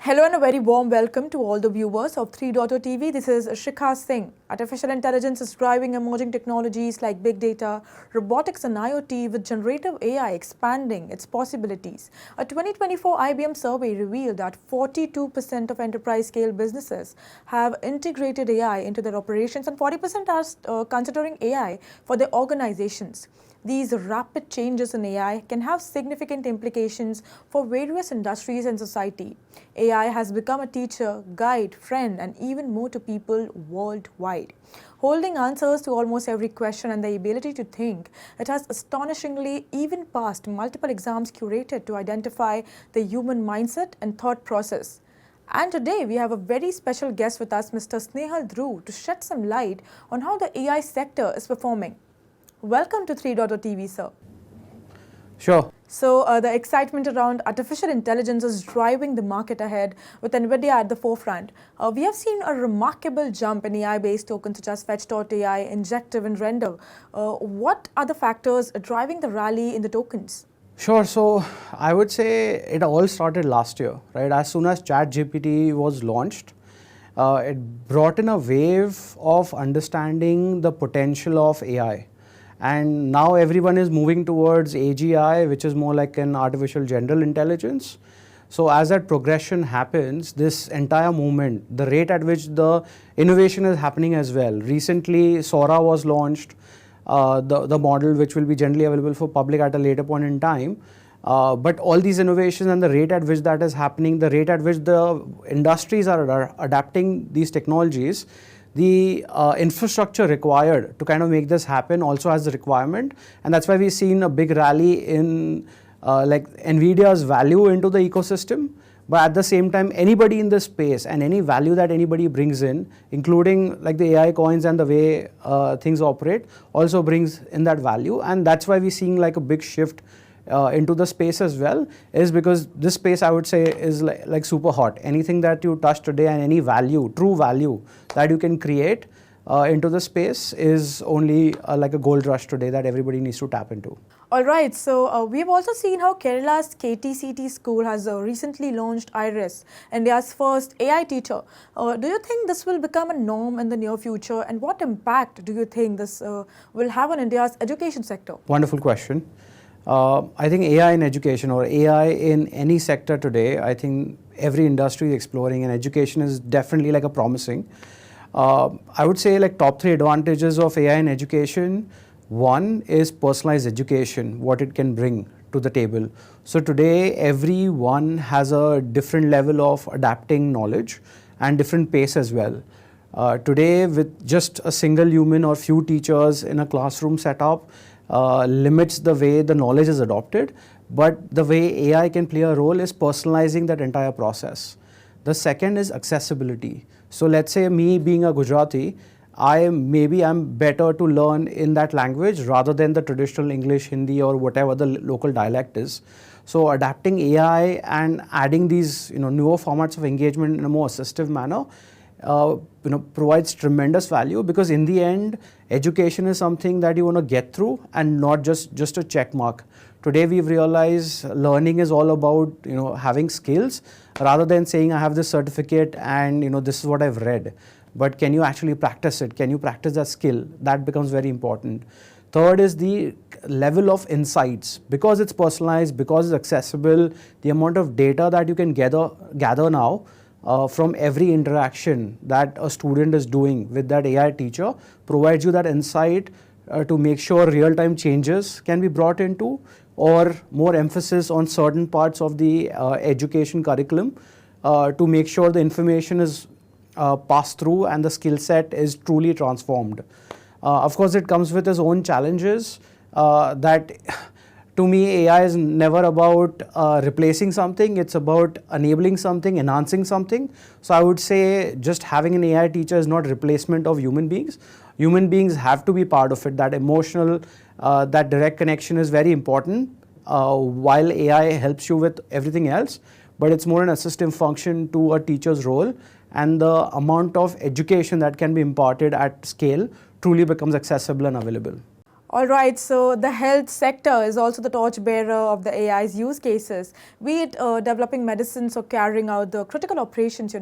Hello and a very warm welcome to all the viewers of 3.0 TV. This is Shikha Singh. Artificial intelligence is driving emerging technologies like big data, robotics and IoT, with generative AI expanding its possibilities. A 2024 IBM survey revealed that 42% of enterprise-scale businesses have integrated AI into their operations and 40% are considering AI for their organizations. These rapid changes in AI can have significant implications for various industries and society. AI has become a teacher, guide, friend, and even more to people worldwide. Holding answers to almost every question and the ability to think, it has astonishingly even passed multiple exams curated to identify the human mindset and thought process. And today we have a very special guest with us, Mr. Snehal Dhruv, to shed some light on how the AI sector is performing. Welcome to 3.0 TV, sir. Sure. So the excitement around artificial intelligence is driving the market ahead with NVIDIA at the forefront. We have seen a remarkable jump in AI-based tokens such as Fetch.ai, Injective and Render. What are the factors driving the rally in the tokens? Sure. So I would say it all started last year, right? As soon as ChatGPT was launched, it brought in a wave of understanding the potential of AI. And now everyone is moving towards AGI, which is more like an artificial general intelligence. So as that progression happens, this entire movement, the rate at which the innovation is happening as well. Recently, Sora was launched, the model which will be generally available for public at a later point in time. But all these innovations and the rate at which that is happening, the rate at which the industries are adapting these technologies, the infrastructure required to kind of make this happen also has the requirement, and that's why we've seen a big rally in like NVIDIA's value into the ecosystem. But at the same time, anybody in this space and any value that anybody brings in, including like the AI coins and the way things operate, also brings in that value, and that's why we're seeing like a big shift into the space as well, is because this space, I would say, is like super hot. Anything that you touch today and any value, true value that you can create into the space is only like a gold rush today that everybody needs to tap into. All right, so we've also seen how Kerala's KTCT school has recently launched Iris, India's first AI teacher. Do you think this will become a norm in the near future, and what impact do you think this will have on India's education sector? Wonderful question. I think AI in education or AI in any sector today, I think every industry is exploring, and education is definitely like a promising. I would say like top 3 advantages of AI in education. One is personalized education, what it can bring to the table. So today everyone has a different level of adapting knowledge and different pace as well. Today with just a single human or few teachers in a classroom setup, limits the way the knowledge is adopted, but the way AI can play a role is personalizing that entire process. The second is accessibility. So let's say me being a Gujarati, I'm better to learn in that language rather than the traditional English, Hindi or whatever the local dialect is. So adapting AI and adding these newer formats of engagement in a more assistive manner provides tremendous value, because in the end, education is something that you want to get through and not just a check mark. Today we've realized learning is all about having skills rather than saying I have this certificate and this is what I've read. But can you actually practice it? Can you practice that skill? That becomes very important. Third is the level of insights. Because it's personalized, because it's accessible, the amount of data that you can gather now from every interaction that a student is doing with that AI teacher provides you that insight to make sure real-time changes can be brought into, or more emphasis on certain parts of the education curriculum to make sure the information is passed through and the skill set is truly transformed. Of course, it comes with its own challenges that to me, AI is never about replacing something. It's about enabling something, enhancing something. So I would say just having an AI teacher is not replacement of human beings. Human beings have to be part of it. That emotional, that direct connection is very important, while AI helps you with everything else. But it's more an assistive function to a teacher's role, and the amount of education that can be imparted at scale truly becomes accessible and available. All right, so the health sector is also the torchbearer of the AI's use cases, be it developing medicines or carrying out the critical operations,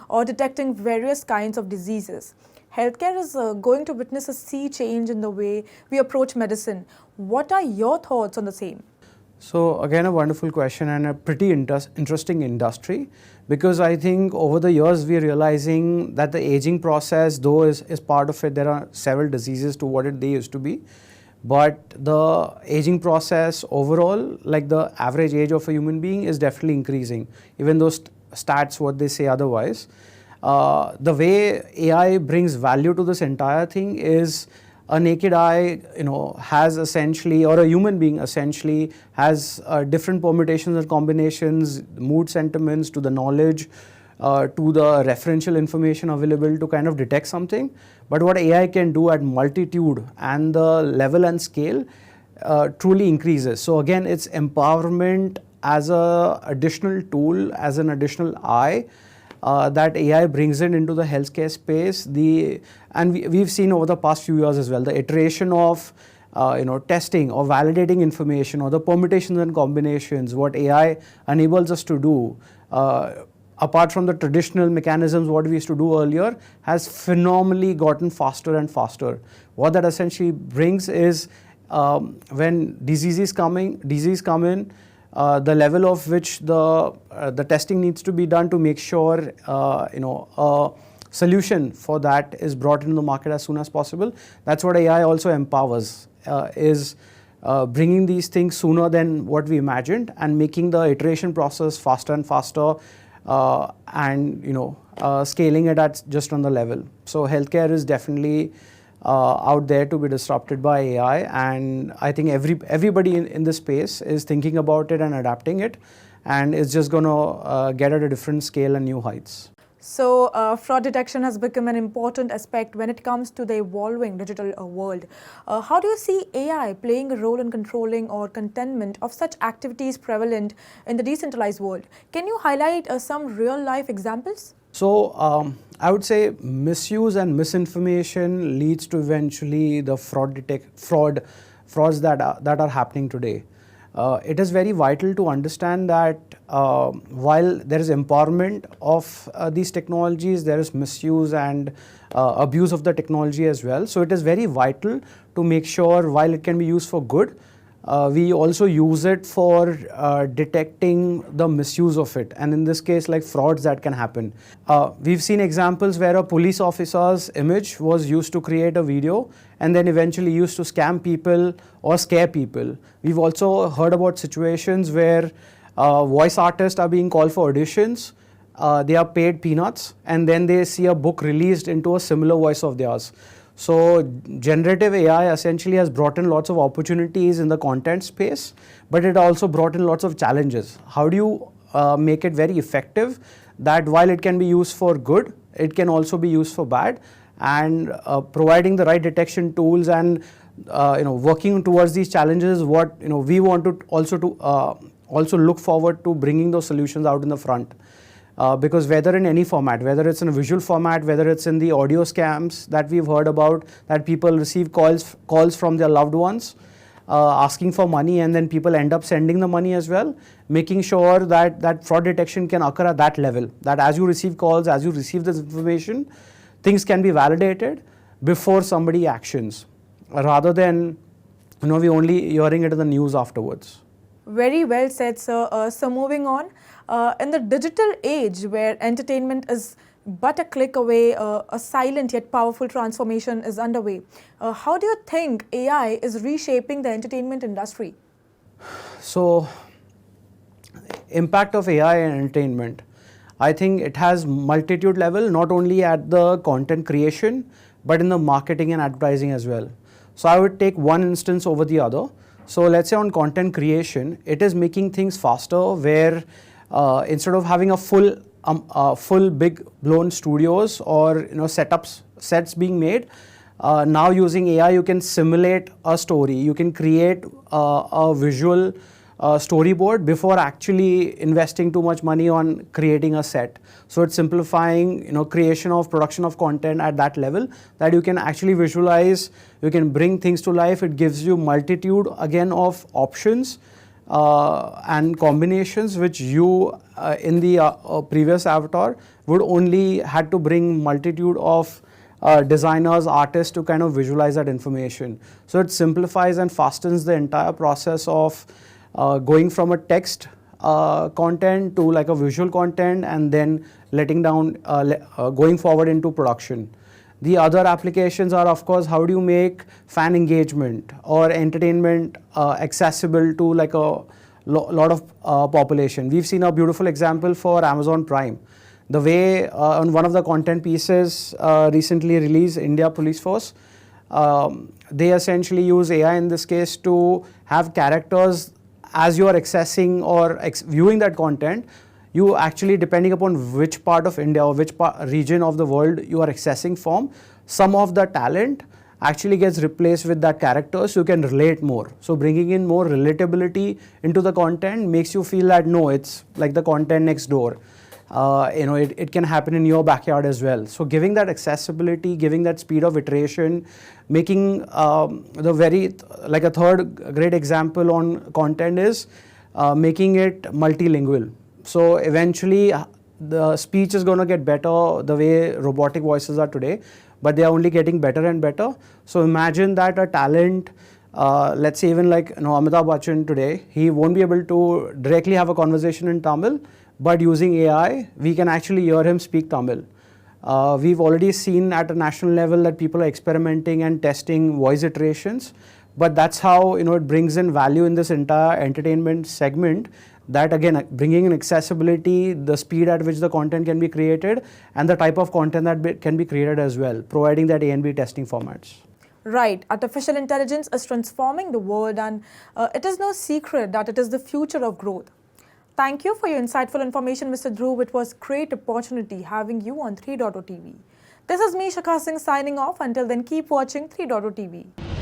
or detecting various kinds of diseases. Healthcare is going to witness a sea change in the way we approach medicine. What are your thoughts on the same? So again, a wonderful question and a pretty interesting industry, because I think over the years we're realizing that the aging process, though is part of it, there are several diseases to what they used to be. But the aging process overall, like the average age of a human being is definitely increasing, even though stats what they say otherwise. The way AI brings value to this entire thing is a naked eye, has essentially, or a human being essentially has different permutations and combinations, mood sentiments to the knowledge, to the referential information available to kind of detect something. But what AI can do at multitude and the level and scale truly increases. So again, it's empowerment as a additional tool, as an additional eye that AI brings into the healthcare space. We've seen over the past few years as well, the iteration of testing or validating information or the permutations and combinations, what AI enables us to do, apart from the traditional mechanisms what we used to do earlier, has phenomenally gotten faster and faster. What that essentially brings is when diseases come in, the level of which the testing needs to be done to make sure a solution for that is brought into the market as soon as possible. That's what AI also empowers, is bringing these things sooner than what we imagined and making the iteration process faster and faster, and scaling it at just on the level. So healthcare is definitely out there to be disrupted by AI, and I think everybody in this space is thinking about it and adapting it, and it's just going to get at a different scale and new heights. So fraud detection has become an important aspect when it comes to the evolving digital world. How do you see AI playing a role in controlling or containment of such activities prevalent in the decentralized world? Can you highlight some real-life examples? So I would say misuse and misinformation leads to eventually the frauds that are happening today. It is very vital to understand that while there is empowerment of these technologies, there is misuse and abuse of the technology as well. So it is very vital to make sure while it can be used for good, we also use it for detecting the misuse of it, and in this case like frauds that can happen. We've seen examples where a police officer's image was used to create a video and then eventually used to scam people or scare people. We've also heard about situations where voice artists are being called for auditions, they are paid peanuts, and then they see a book released into a similar voice of theirs. So generative AI essentially has brought in lots of opportunities in the content space, but it also brought in lots of challenges. How do you make it very effective that while it can be used for good, it can also be used for bad, and providing the right detection tools and working towards these challenges, what we want to also look forward to bringing those solutions out in the front. Because whether in any format, whether it's in a visual format, whether it's in the audio scams that we've heard about, that people receive calls from their loved ones asking for money, and then people end up sending the money as well, making sure that fraud detection can occur at that level, that as you receive calls, as you receive this information, things can be validated before somebody actions, rather than we only hearing it in the news afterwards. Very well said, sir. So moving on, in the digital age where entertainment is but a click away, a silent yet powerful transformation is underway. How do you think AI is reshaping the entertainment industry? So, impact of AI and entertainment. I think it has multitude level, not only at the content creation, but in the marketing and advertising as well. So I would take one instance over the other. So let's say on content creation, it is making things faster, where instead of having a full big blown studios or sets being made, now using AI you can simulate a story, you can create a visual storyboard before actually investing too much money on creating a set. So it's simplifying, production of content at that level that you can actually visualize, you can bring things to life. It gives you multitude again of options and combinations which you in the previous avatar would only had to bring multitude of designers, artists to kind of visualize that information. So it simplifies and fastens the entire process of going from a text content to like a visual content and then letting down, going forward into production. The other applications are, of course, how do you make fan engagement or entertainment accessible to like a lot of population. We've seen a beautiful example for Amazon Prime. The way on one of the content pieces recently released, India Police Force, they essentially use AI in this case to have characters as you are accessing or viewing that content. You actually, depending upon which part of India or which region of the world you are accessing from, some of the talent actually gets replaced with that character so you can relate more. So bringing in more relatability into the content makes you feel that no, it's like the content next door. It can happen in your backyard as well. So giving that accessibility, giving that speed of iteration, making like a third great example on content is making it multilingual. So eventually the speech is going to get better the way robotic voices are today, but they are only getting better and better. So imagine that a talent, let's say even like Amitabh Bachchan today, he won't be able to directly have a conversation in Tamil, but using AI, we can actually hear him speak Tamil. We've already seen at a national level that people are experimenting and testing voice iterations, but that's how it brings in value in this entire entertainment segment. That again, bringing in accessibility, the speed at which the content can be created, and the type of content that can be created as well, providing that A and B testing formats. Right. Artificial intelligence is transforming the world, and it is no secret that it is the future of growth. Thank you for your insightful information, Mr. Dhruv. It was a great opportunity having you on 3.0 TV. This is me, Shikha Singh, signing off. Until then, keep watching 3.0 TV.